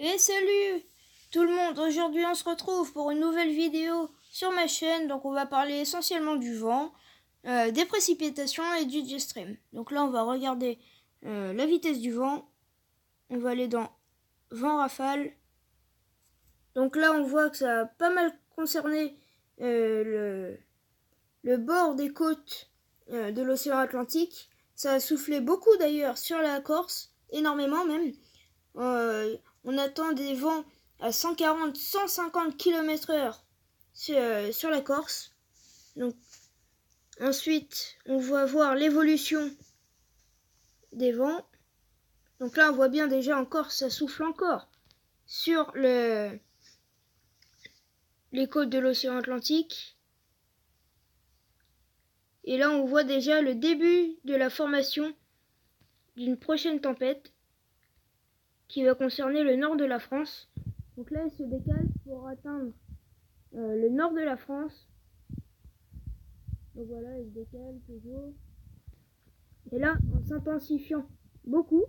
Et salut tout le monde, aujourd'hui on se retrouve pour une nouvelle vidéo sur ma chaîne. Donc on va parler essentiellement du vent, des précipitations et du jet stream. Donc là on va regarder la vitesse du vent. On va aller dans vent rafale. Donc là on voit que ça a pas mal concerné le bord des côtes de l'océan Atlantique. Ça a soufflé beaucoup d'ailleurs sur la Corse, énormément même. On attend des vents à 140-150 km/h sur la Corse. Donc, ensuite, on va voir l'évolution des vents. Donc là, on voit bien déjà en Corse, ça souffle encore sur les côtes de l'océan Atlantique. Et là, on voit déjà le début de la formation d'une prochaine tempête qui va concerner le nord de la France. Donc là, il se décale pour atteindre le nord de la France. Donc voilà, il se décale toujours. Et là, en s'intensifiant beaucoup.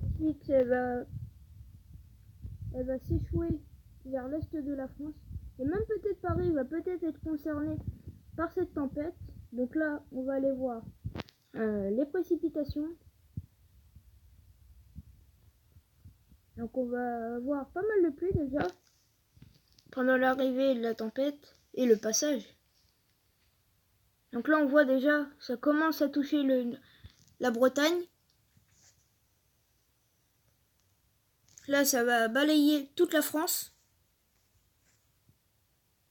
Ensuite, elle va s'échouer vers l'est de la France. Et même peut-être Paris va peut-être être concerné par cette tempête. Donc là, on va aller voir les précipitations. Donc on va avoir pas mal de pluie déjà pendant l'arrivée de la tempête et le passage. Donc là on voit déjà, ça commence à toucher la Bretagne. Là ça va balayer toute la France.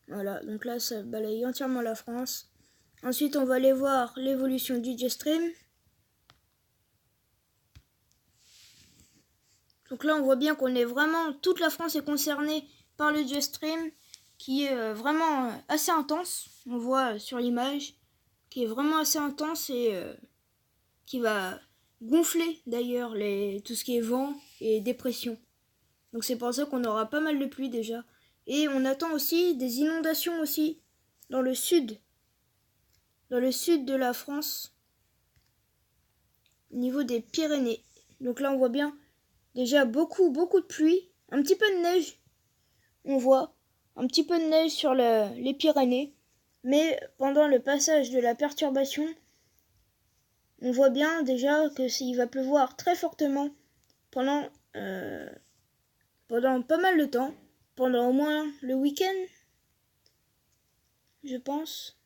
Voilà, donc là ça balaye entièrement la France. Ensuite on va aller voir l'évolution du jet stream. Donc là on voit bien qu'on est vraiment, toute la France est concernée par le jet stream qui est vraiment assez intense. On voit sur l'image qui est vraiment assez intense et qui va gonfler d'ailleurs tout ce qui est vent et dépression. Donc c'est pour ça qu'on aura pas mal de pluie déjà. Et on attend aussi des inondations aussi dans le sud de la France, au niveau des Pyrénées. Donc là on voit bien déjà beaucoup de pluie, un petit peu de neige. On voit un petit peu de neige sur les Pyrénées. Mais pendant le passage de la perturbation, on voit bien déjà qu'il va pleuvoir très fortement pendant pas mal de temps, pendant au moins le week-end, je pense.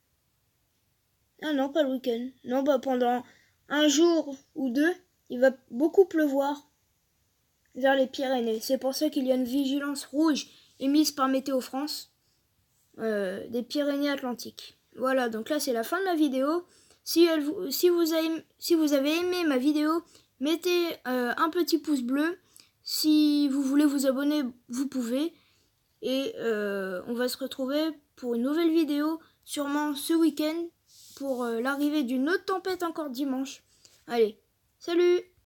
Ah non, pas le week-end. Non, pendant un jour ou deux, il va beaucoup pleuvoir vers les Pyrénées. C'est pour ça qu'il y a une vigilance rouge émise par Météo France des Pyrénées-Atlantiques. Voilà, donc là c'est la fin de ma vidéo. Si vous avez aimé ma vidéo, mettez un petit pouce bleu. Si vous voulez vous abonner, vous pouvez. Et on va se retrouver pour une nouvelle vidéo, sûrement ce week-end, pour l'arrivée d'une autre tempête encore dimanche. Allez, salut!